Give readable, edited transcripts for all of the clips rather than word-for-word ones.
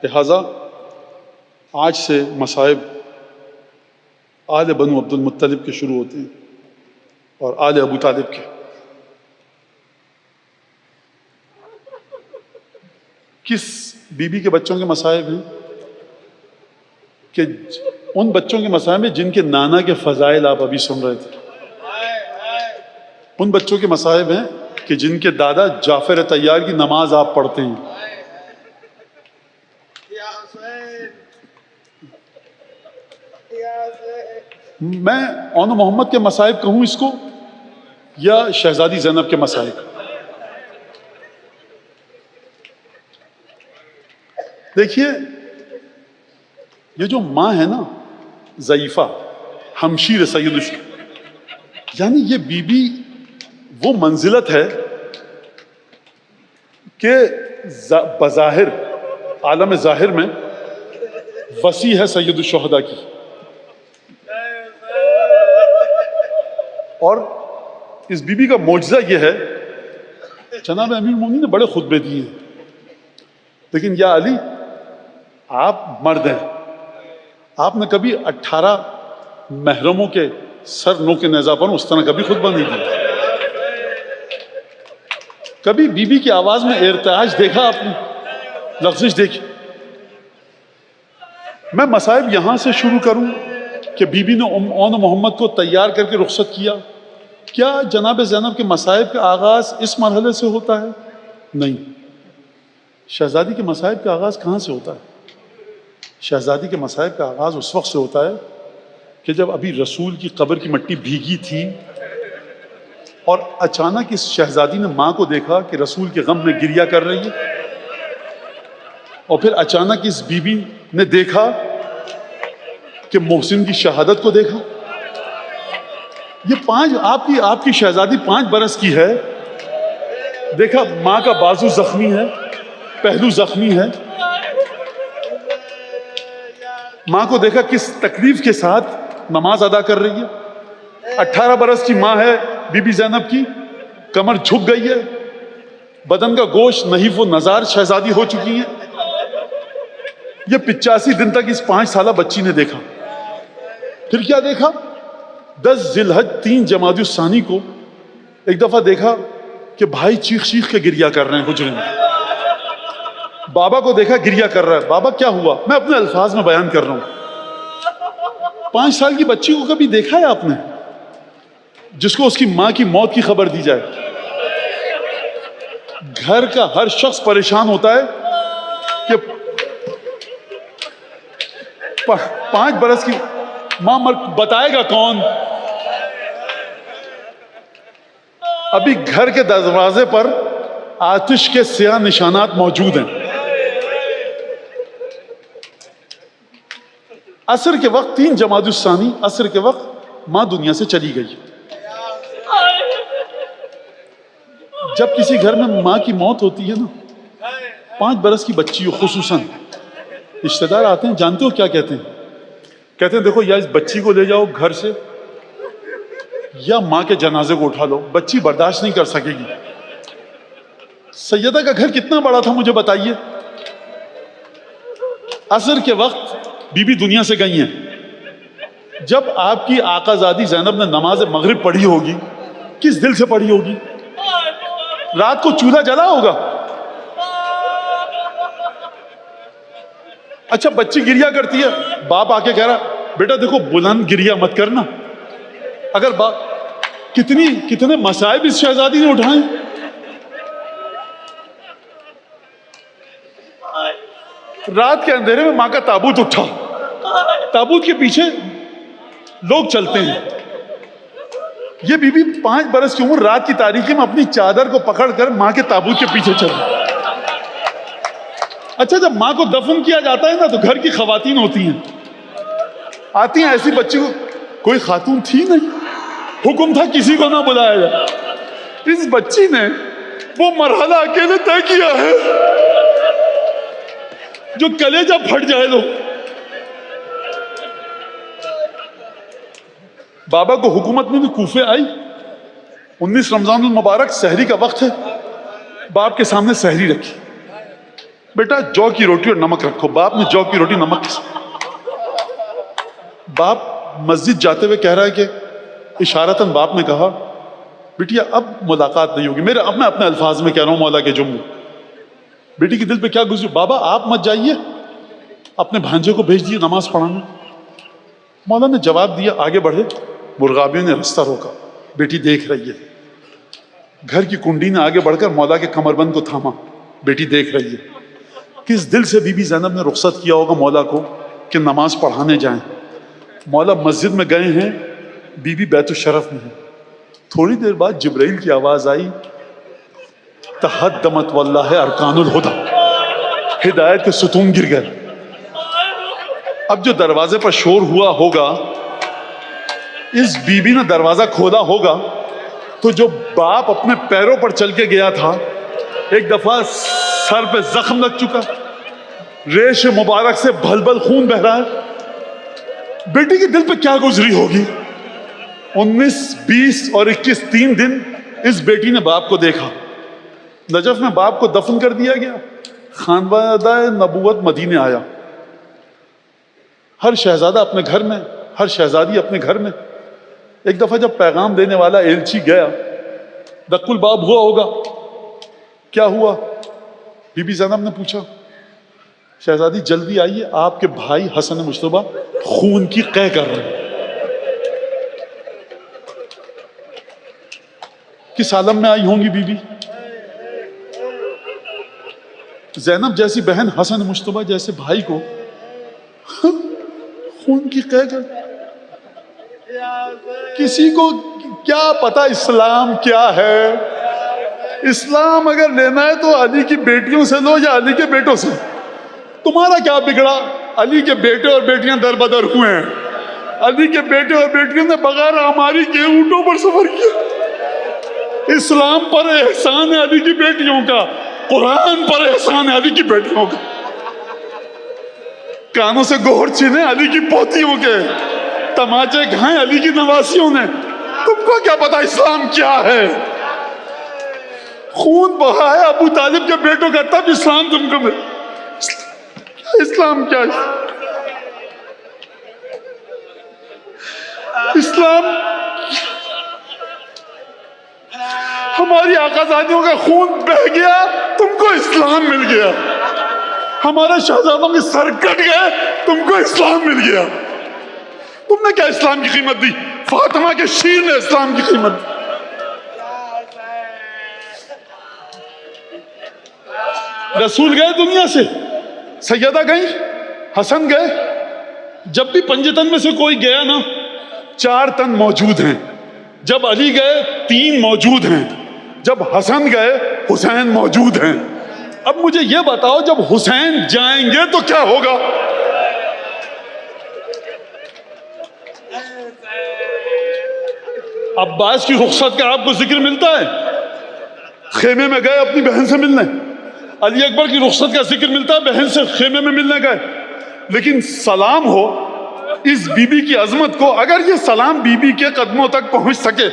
لہٰذا آج سے مصائب آل بنو عبد المطلب کے شروع ہوتے ہیں اور آل ابو طالب کے. کس بیوی کے بچوں کے مصائب ہیں؟ کہ ان بچوں کے مصائب ہیں جن کے نانا کے فضائل آپ ابھی سن رہے تھے. ان بچوں کے مصائب ہیں کہ جن کے دادا جعفر طیار کی نماز آپ پڑھتے ہیں. میں اون محمد کے مصائب کہوں اس کو یا شہزادی زینب کے مصائب؟ دیکھیے یہ جو ماں ہے نا ضعیفہ ہمشیر سید یعنی یہ بی بی وہ منزلت ہے کہ بظاہر عالم ظاہر میں وسیع ہے سید الشہداء کی، اور اس بی بی کا معجزہ یہ ہے. جناب امیر المومنین نے بڑے خطبے دیے لیکن یا علی آپ مرد ہیں، آپ نے کبھی 18 محرموں کے سر نو کے نیزہ پر اس طرح کبھی خطبہ نہیں دیا. کبھی بی بی کی آواز میں ارتعاش دیکھا آپ نے؟ لغزش دیکھی؟ میں مصائب یہاں سے شروع کروں کہ بی بی نے اون محمد کو تیار کر کے رخصت کیا. کیا جناب زینب کے مصائب کا آغاز اس مرحلے سے ہوتا ہے؟ نہیں. شہزادی کے مصائب کا آغاز کہاں سے ہوتا ہے؟ شہزادی کے مصائب کا آغاز اس وقت سے ہوتا ہے کہ جب ابھی رسول کی قبر کی مٹی بھیگی تھی اور اچانک اس شہزادی نے ماں کو دیکھا کہ رسول کے غم میں گریہ کر رہی ہے، اور پھر اچانک اس بی بی نے دیکھا کہ محسن کی شہادت کو دیکھا. یہ آپ کی شہزادی 5 برس کی ہے. دیکھا ماں کا بازو زخمی ہے، پہلو زخمی ہے. ماں کو دیکھا کس تکلیف کے ساتھ نماز ادا کر رہی ہے. 18 برس کی ماں ہے بی بی زینب کی، کمر جھک گئی ہے، بدن کا گوشت نحیف و نزار شہزادی ہو چکی ہیں. یہ 85 دن تک اس 5 سالہ بچی نے دیکھا. پھر کیا دیکھا؟ 10 ذی الحج 3 جمادی الثانی کو ایک دفعہ دیکھا کہ بھائی چیخ چیخ کے گریہ کر رہے ہیں حجرے میں. بابا کو دیکھا گریہ کر رہا ہے. بابا کیا ہوا؟ میں اپنے الفاظ میں بیان کر رہا ہوں. 5 سال کی بچی کو کبھی دیکھا ہے آپ نے جس کو اس کی ماں کی موت کی خبر دی جائے؟ گھر کا ہر شخص پریشان ہوتا ہے کہ 5 برس کی ماں بتائے گا کون؟ ابھی گھر کے دروازے پر آتش کے سیاہ نشانات موجود ہیں. عصر کے وقت 3 جمادی الثانی عصر کے وقت ماں دنیا سے چلی گئی. جب کسی گھر میں ماں کی موت ہوتی ہے نا، 5 برس کی بچی ہو خصوصاً، رشتہ دار آتے ہیں، جانتے ہو کیا کہتے ہیں؟ کہتے ہیں دیکھو یا اس بچی کو لے جاؤ گھر سے یا ماں کے جنازے کو اٹھا لو، بچی برداشت نہیں کر سکے گی. سیدہ کا گھر کتنا بڑا تھا مجھے بتائیے. عصر کے وقت بی بی دنیا سے گئی ہیں. جب آپ کی آقا زادی زینب نے نماز مغرب پڑھی ہوگی، کس دل سے پڑھی ہوگی؟ رات کو چولہا جلا ہوگا. اچھا بچی گریہ کرتی ہے، باپ آ کے کہہ رہا بیٹا دیکھو بلند گریہ مت کرنا. اگر باپ کتنے مصائب اس شہزادی نے اٹھائیں. رات کے اندھیرے میں ماں کا تابوت اٹھا، تابوت کے پیچھے لوگ چلتے ہیں. یہ بی بی 5 برس کی عمر رات کی تاریکی میں اپنی چادر کو پکڑ کر ماں کے تابوت کے پیچھے چل رہی. اچھا جب ماں کو دفن کیا جاتا ہے نا تو گھر کی خواتین ہوتی ہیں، آتی ہیں. ایسی بچی کو کوئی خاتون تھی نہیں، حکم تھا کسی کو نہ بلایا جائے. اس بچی نے وہ مرحلہ اکیلے طے کیا ہے جو کلیجہ پھٹ جائے. لو بابا کو حکومت میں بھی کوفے آئی. 19 رمضان المبارک سحری کا وقت ہے، باپ کے سامنے سحری رکھی. بیٹا جو کی روٹی اور نمک رکھو. باپ نے جو کی روٹی نمک. باپ مسجد جاتے ہوئے کہہ رہا ہے کہ اشارتاً باپ نے کہا بیٹیا اب ملاقات نہیں ہوگی. میں اپنے الفاظ میں کہہ رہا ہوں مولا کے جملے. بیٹی کے دل پہ کیا گزری؟ بابا آپ مت جائیے, اپنے بھانجے کو بھیج دیے نماز پڑھانے. مولا نے جواب دیا آگے بڑھے. مرغابیوں نے رستہ روکا. بیٹی دیکھ رہی ہے. گھر کی کنڈی نے آگے بڑھ کر مولا کے کمر بند کو تھاما. بیٹی دیکھ رہی ہے. کس دل سے بی بی زینب نے رخصت کیا ہوگا مولا کو کہ نماز پڑھانے جائیں. مولا مسجد میں گئے ہیں, بی بی بیت الشرف میں ہے. تھوڑی دیر بعد جبرائیل کی آواز آئی تحدمت واللہ ارکان الہدی, ہدایت کے ستون گر گئے. اب جو دروازے پر شور ہوا ہوگا, اس بی بی نے دروازہ کھولا ہوگا تو جو باپ اپنے پیروں پر چل کے گیا تھا, ایک دفعہ سر پہ زخم لگ چکا, ریش مبارک سے بھل بھل خون بہ رہا ہے. بیٹی کے دل پہ کیا گزری ہوگی؟ 19, 20 اور 21 3 دن اس بیٹی نے باپ کو دیکھا. نجف میں باپ کو دفن کر دیا گیا. خانوادہ نبوت مدینے آیا. ہر شہزادہ اپنے گھر میں, ہر شہزادی اپنے گھر میں. ایک دفعہ جب پیغام دینے والا ایلچی گیا, دق الباب ہوا ہوگا. کیا ہوا؟ بی بی زینب نے پوچھا شہزادی جلدی آئیے, آپ کے بھائی حسن مشتبہ خون کی قے کر رہے ہیں. کس عالم میں آئی ہوں گی بی بی؟ زینب جیسی بہن حسن مشتبہ جیسے بھائی کو خون کی قے کر. کسی کو کیا پتا اسلام کیا ہے؟ اسلام اگر لینا ہے تو علی کی بیٹیوں سے لو یا علی کے بیٹوں سے. تمہارا کیا بگڑا؟ علی کے بیٹے اور بیٹیاں در بدر ہوئے ہیں. علی کے بیٹے اور بیٹیوں نے بغیر ہماری کے اونٹوں پر سفر کیا. اسلام پر احسان ہے علی کی بیٹیوں کا, قرآن پر احسان ہے علی کی بیٹیوں کا. کانوں سے گوہر چھینے علی کی پوتیوں کے, تماچے کھائیں علی کی نواسیوں نے. تم کو کیا پتا اسلام کیا ہے؟ خون بہایا ابو طالب کے بیٹوں کا, تب اسلام تم کو مل. اسلام کیا ہے؟ اسلام ہماری آقازادیوں کا خون بہ گیا, تم کو اسلام مل گیا. ہمارے شہزادوں کے سر کٹ گئے, تم کو اسلام مل گیا. تم نے کیا اسلام کی قیمت دی؟ فاطمہ کے شیر نے اسلام کی قیمت دی. رسول گئے دنیا سے, سیدہ گئی, حسن گئے. جب بھی 5 تن میں سے کوئی گیا نا, 4 تن موجود ہیں. جب علی گئے 3 موجود ہیں. جب حسن گئے حسین موجود ہیں. اب مجھے یہ بتاؤ جب حسین جائیں گے تو کیا ہوگا؟ عباس کی رخصت کا آپ کو ذکر ملتا ہے؟ خیمے میں گئے اپنی بہن سے ملنے. علی اکبر کی رخصت کا ذکر ملتا ہے, بہن سے خیمے میں ملنے گئے. لیکن سلام ہو اس بی بی کی عظمت کو, اگر یہ سلام بی بی کے قدموں تک پہنچ سکے,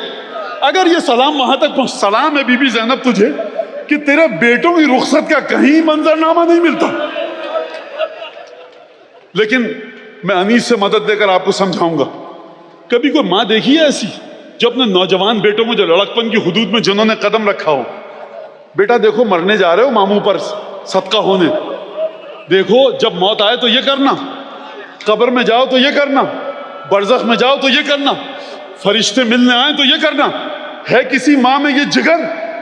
اگر یہ سلام وہاں تک پہنچ. سلام ہے بی بی زینب تجھے کہ تیرے بیٹوں کی رخصت کا کہیں منظرنامہ نہیں ملتا. لیکن میں انیس سے مدد دے کر آپ کو سمجھاؤں گا. کبھی کوئی ماں دیکھی ہے ایسی جو اپنے نوجوان بیٹوں میں جو لڑکپن کی حدود میں جنہوں نے قدم رکھا ہو, بیٹا دیکھو مرنے جا رہے ہو ماموں پر صدقہ ہونے, دیکھو جب موت آئے تو یہ کرنا, قبر میں جاؤ تو یہ کرنا, برزخ میں جاؤ تو یہ کرنا, فرشتے ملنے آئیں تو یہ کرنا. ہے کسی ماں میں یہ جگر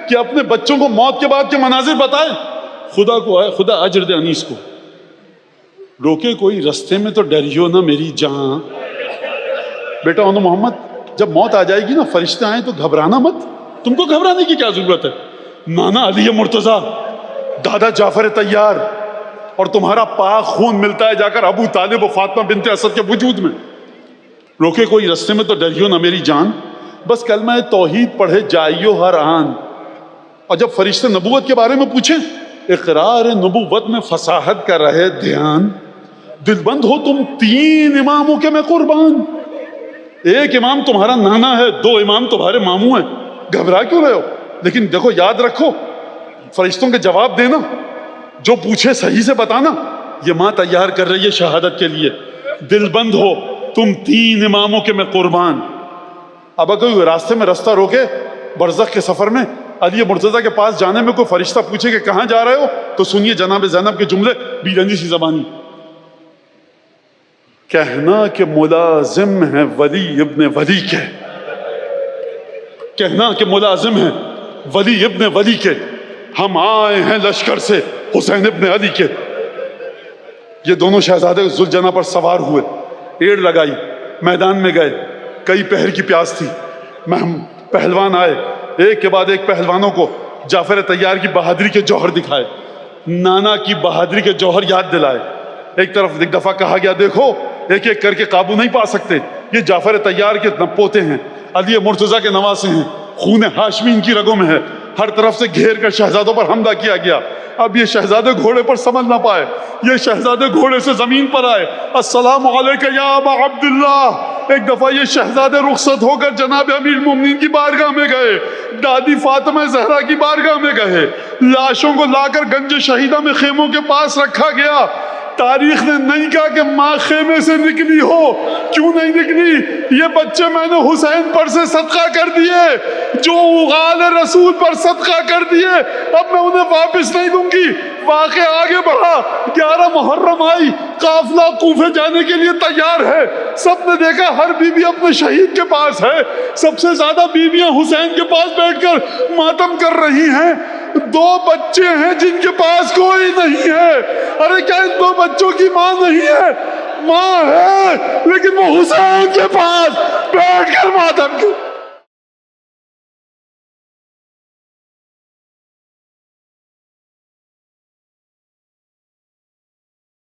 کہ اپنے بچوں کو موت کے بعد کے مناظر بتائے؟ خدا کو ہے, خدا اجر دے انیس کو. روکے کوئی رستے میں تو ڈریو نہ میری جان. بیٹا انو محمد جب موت آ جائے گی نا, فرشتے آئیں تو گھبرانا مت. تم کو گھبرانے کی کیا ضرورت ہے؟ نانا علی مرتضیٰ, دادا جعفر طیار, اور تمہارا پاک خون ملتا ہے جا کر ابو طالب و فاطمہ بنت اسد کے وجود میں. روکے کوئی رستے میں تو ڈریو نہ میری جان, بس کلمہ توحید پڑھے جائیو ہر آن. اور جب فرشتے نبوت کے بارے میں پوچھیں, اقرار نبوت میں فصاحت کا رہے دھیان, دل بند ہو تم 3 اماموں کے میں قربان. ایک امام تمہارا نانا ہے, 2 امام تمہارے ماموں ہیں, گھبرا کیوں رہے ہو؟ لیکن دیکھو یاد رکھو فرشتوں کے جواب دینا, جو پوچھے صحیح سے بتانا. یہ ماں تیار کر رہی ہے شہادت کے لیے. دل بند ہو تم 3 اماموں کے میں قربان. اب اگر کوئی راستے میں رستہ روکے برزخ کے سفر میں علی مرتضیٰ کے پاس جانے میں کوئی فرشتہ پوچھے کہ کہاں جا رہے ہو, تو سنیے جناب زینب کے جملے بیرنجی سی زبانی. کہنا کہ ملازم ہے ولی ابن ولی کے, کہنا کہ ملازم ہے ولی ابن ولی کے, ہم آئے ہیں لشکر سے حسین ابن علی کے. یہ دونوں شہزادے ذوالجناح پر سوار ہوئے, ایڑ لگائی, میدان میں گئے. کئی پہر کی پیاس تھی. پہلوان آئے, ایک کے بعد ایک پہلوانوں کو جعفر طیار کی بہادری کے جوہر دکھائے, نانا کی بہادری کے جوہر یاد دلائے. ایک طرف ایک دفعہ کہا گیا دیکھو ایک ایک کر کے قابو نہیں پا سکتے, یہ جعفر طیار کے پوتے ہیں, علی مرتضیٰ کے نواسے ہیں, خون ہاشمی ان کی رگوں میں ہے. ہر طرف سے گھیر کر شہزادوں پر حملہ کیا گیا. اب یہ شہزادے گھوڑے پر سنبھل نہ پائے, یہ شہزادے گھوڑے سے زمین پر آئے. السلام علیکہ یا ابا عبداللہ. ایک دفعہ یہ شہزادے رخصت ہو کر جناب امیر المومنین کی بارگاہ میں گئے, دادی فاطمہ زہرا کی بارگاہ میں گئے. لاشوں کو لا کر گنج شہیدہ میں خیموں کے پاس رکھا گیا. تاریخ نے نہیں کہا کہ ماں خیمے سے نکلی ہو, کیوں نہیں نکلی؟ یہ بچے میں نے حسین پر سے صدقہ کر دیے, جو اغال رسول پر صدقہ کر دیے, اب میں انہیں واپس نہیں دوں گی. واقعہ آگے بڑھا, 11 محرم آئی, قافلہ کوفے جانے کے لیے تیار ہے. سب نے دیکھا ہر بیوی اپنے شہید کے پاس ہے. سب سے زیادہ بیویاں حسین کے پاس بیٹھ کر ماتم کر رہی ہیں. 2 بچے ہیں جن کے پاس کوئی نہیں ہے. ارے کیا ان 2 بچوں کی ماں نہیں ہے؟ ماں ہے, لیکن وہ حسین کے پاس بیٹھ کر ماتم کی.